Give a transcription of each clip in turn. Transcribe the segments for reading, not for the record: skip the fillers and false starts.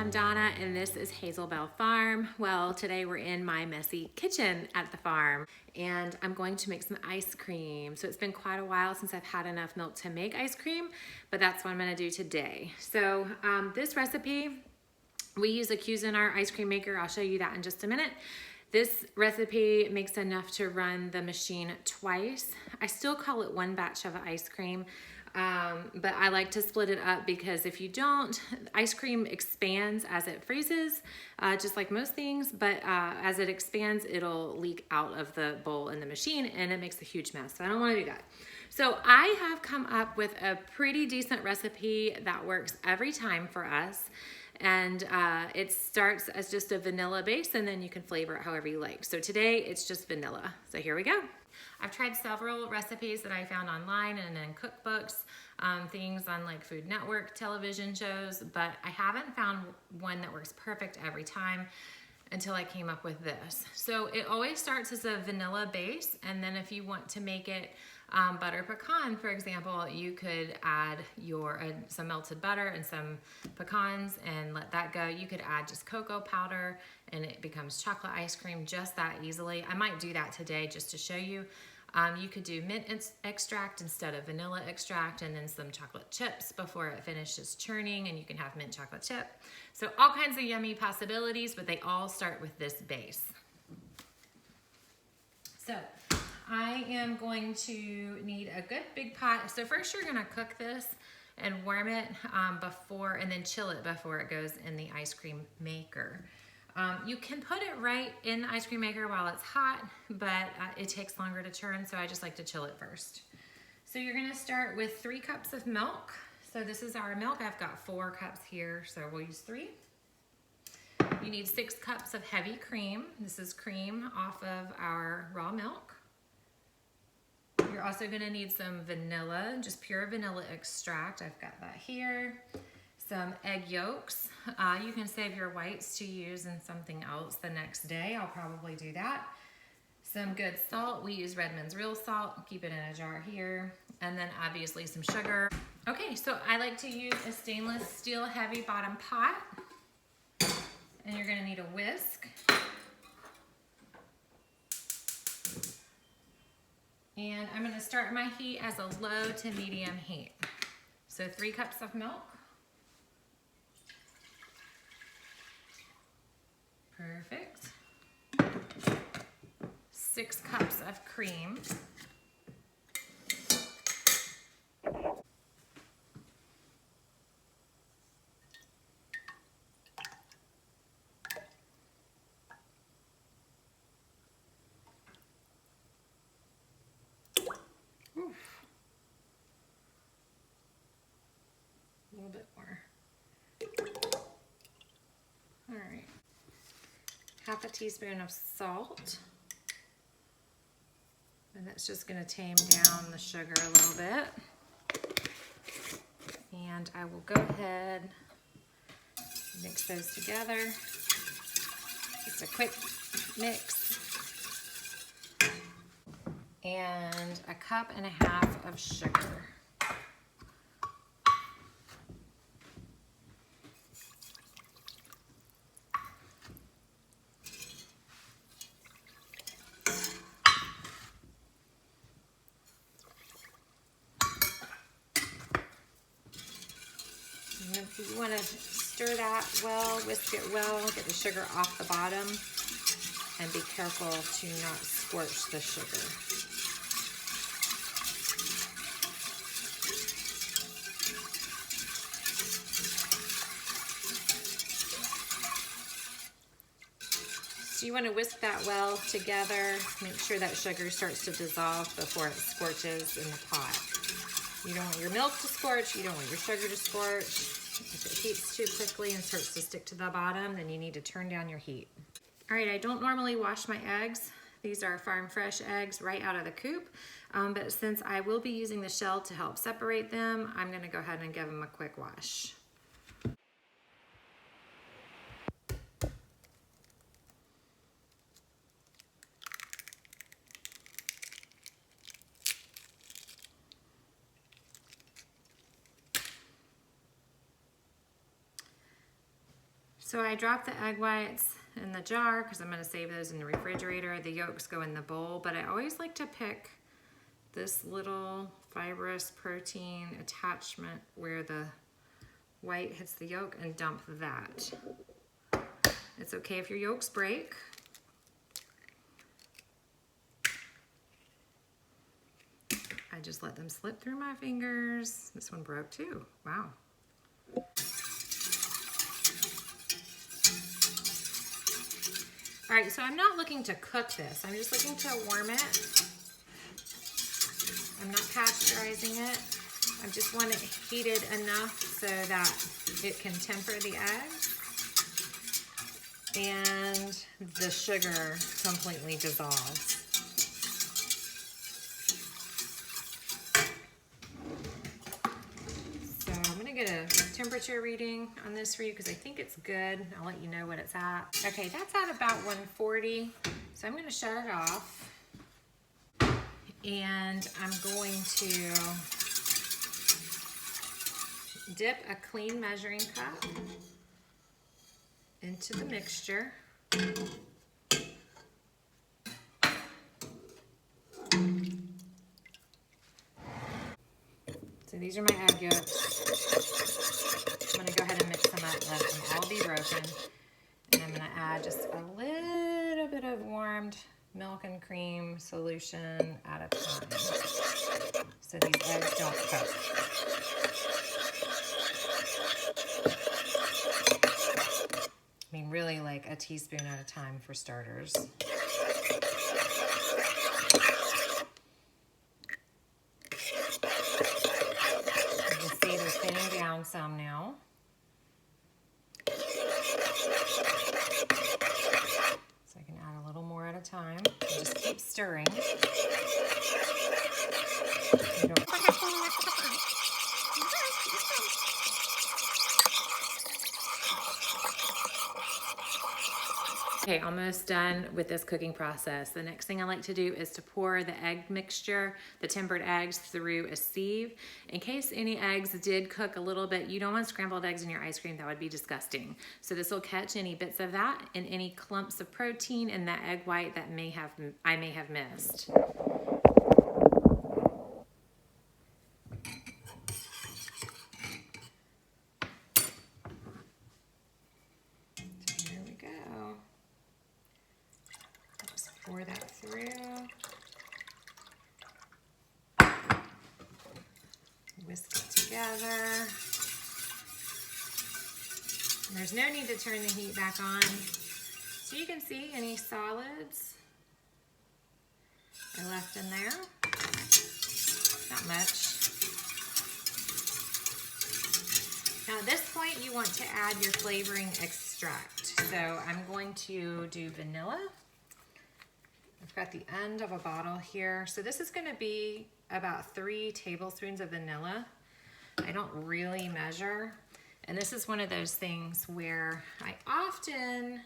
I'm Donna and this is Hazelbell Farm. Well, today we're in my messy kitchen at the farm and I'm going to make some ice cream. So it's been quite a while since I've had enough milk to make ice cream, but that's what I'm gonna do today. So this recipe, we use a Cuisinart ice cream maker. I'll show you that in just a minute. This recipe makes enough to run the machine twice. I still call it one batch of ice cream, but I like to split it up because if you don't, ice cream expands as it freezes, just like most things, but as it expands, it'll leak out of the bowl in the machine and it makes a huge mess. So I don't want to do that. So I have come up with a pretty decent recipe that works every time for us. And it starts as just a vanilla base and then you can flavor it however you like. So today it's just vanilla. So here we go. I've tried several recipes that I found online and in cookbooks, things on like Food Network television shows, but I haven't found one that works perfect every time until I came up with this. So it always starts as a vanilla base, and then if you want to make it butter pecan, for example, you could add some melted butter and some pecans and let that go. You could add just cocoa powder and it becomes chocolate ice cream just that easily. I might do that today just to show you. You could do mint extract instead of vanilla extract, and then some chocolate chips before it finishes churning, and you can have mint chocolate chip. So all kinds of yummy possibilities, but they all start with this base. So I am going to need a good big pot. So first you're gonna cook this and warm it and then chill it before it goes in the ice cream maker. You can put it right in the ice cream maker while it's hot, but it takes longer to churn, so I just like to chill it first. So you're gonna start with 3 cups of milk. So this is our milk. I've got 4 cups here, so we'll use 3. You need 6 cups of heavy cream. This is cream off of our raw milk. You're also gonna need some vanilla, just pure vanilla extract. I've got that here. Some egg yolks. You can save your whites to use in something else the next day. I'll probably do that. Some good salt. We use Redmond's real salt. Keep it in a jar here. And then obviously some sugar. Okay, so I like to use a stainless steel heavy bottom pot. And you're gonna need a whisk. And I'm gonna start my heat as a low to medium heat. So 3 cups of milk. Perfect. 6 cups of cream. Oof. A little bit more. All right. Half a teaspoon of salt. And that's just gonna tame down the sugar a little bit. And I will go ahead and mix those together. Just a quick mix. And a cup and a half of sugar. You want to stir that well, whisk it well, get the sugar off the bottom, and be careful to not scorch the sugar. So you want to whisk that well together, make sure that sugar starts to dissolve before it scorches in the pot. You don't want your milk to scorch, you don't want your sugar to scorch. If it heats too quickly and starts to stick to the bottom, then you need to turn down your heat. All right, I don't normally wash my eggs. These are farm fresh eggs right out of the coop, but since I will be using the shell to help separate them, I'm gonna go ahead and give them a quick wash. So I dropped the egg whites in the jar because I'm going to save those in the refrigerator. The yolks go in the bowl, but I always like to pick this little fibrous protein attachment where the white hits the yolk and dump that. It's okay if your yolks break. I just let them slip through my fingers. This one broke too. Wow. All right, so I'm not looking to cook this. I'm just looking to warm it. I'm not pasteurizing it. I just want it heated enough so that it can temper the eggs and the sugar completely dissolves. So I'm gonna get a temperature reading on this for you because I think it's good. I'll let you know what it's at. Okay, that's at about 140. So I'm gonna shut it off. And I'm going to dip a clean measuring cup into the mixture. So these are my egg yolks. I'm going to go ahead and mix them up, let them all be broken. And I'm going to add just a little bit of warmed milk and cream solution at a time so these eggs don't cook. I mean, really like a teaspoon at a time for starters. You can see they're thinning down some now. So I can add a little more at a time. Just keep stirring. Okay, almost done with this cooking process. The next thing I like to do is to pour the egg mixture, the tempered eggs, through a sieve. In case any eggs did cook a little bit, you don't want scrambled eggs in your ice cream. That would be disgusting. So this will catch any bits of that and any clumps of protein in that egg white that I may have missed. Pour that through. Whisk it together. And there's no need to turn the heat back on. So you can see any solids are left in there. Not much. Now at this point you want to add your flavoring extract. So I'm going to do vanilla. I've got the end of a bottle here. So this is gonna be about 3 tablespoons of vanilla. I don't really measure. And this is one of those things where I often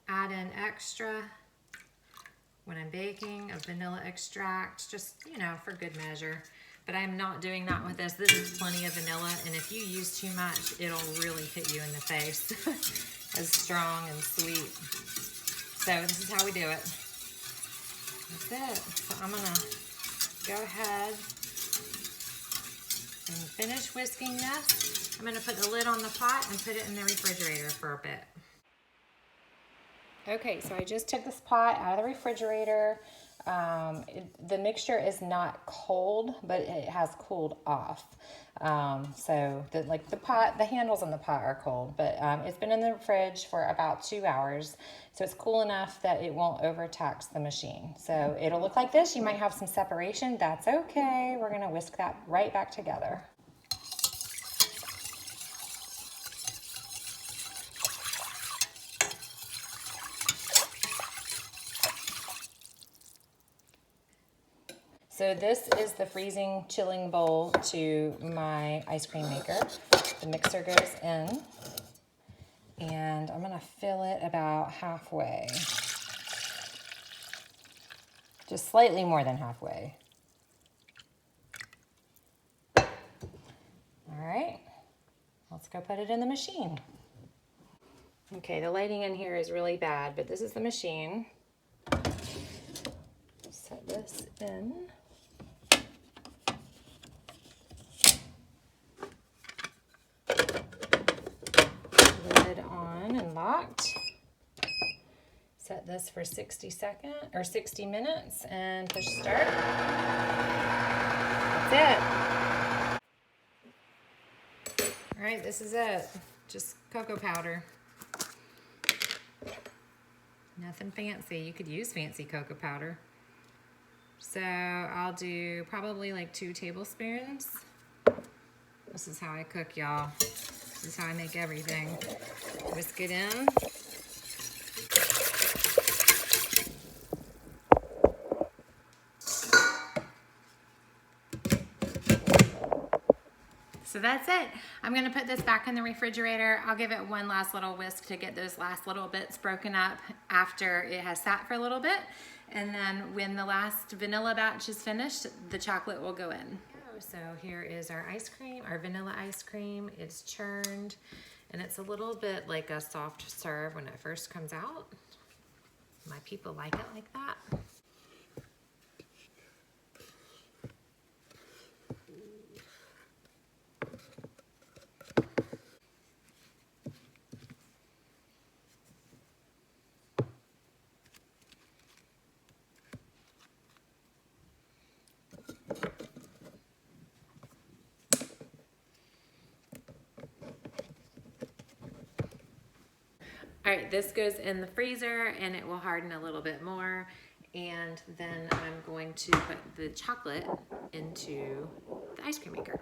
add in extra when I'm baking of vanilla extract, just, you know, for good measure. But I'm not doing that with this. This is plenty of vanilla, and if you use too much, it'll really hit you in the face. As strong and sweet. So this is how we do it. That's it. So I'm gonna go ahead and finish whisking this. I'm gonna put the lid on the pot and put it in the refrigerator for a bit. Okay, so I just took this pot out of the refrigerator. The mixture is not cold, but it has cooled off. So the handles on the pot are cold, but it's been in the fridge for about 2 hours. So it's cool enough that it won't overtax the machine. So it'll look like this. You might have some separation. That's okay. We're gonna whisk that right back together. So this is the freezing chilling bowl to my ice cream maker. The mixer goes in, and I'm gonna fill it about halfway. Just slightly more than halfway. All right, let's go put it in the machine. Okay, the lighting in here is really bad, but this is the machine. Set this in. Lid on and locked. Set this for 60 minutes and push start. That's it. All right, this is it. Just cocoa powder. Nothing fancy. You could use fancy cocoa powder. So I'll do probably like 2 tablespoons. This is how I cook, y'all. This is how I make everything. Whisk it in. So that's it. I'm gonna put this back in the refrigerator. I'll give it one last little whisk to get those last little bits broken up after it has sat for a little bit. And then when the last vanilla batch is finished, the chocolate will go in. So here is our ice cream, our vanilla ice cream. It's churned and it's a little bit like a soft serve when it first comes out. My people like it like that. All right, this goes in the freezer and it will harden a little bit more. And then I'm going to put the chocolate into the ice cream maker.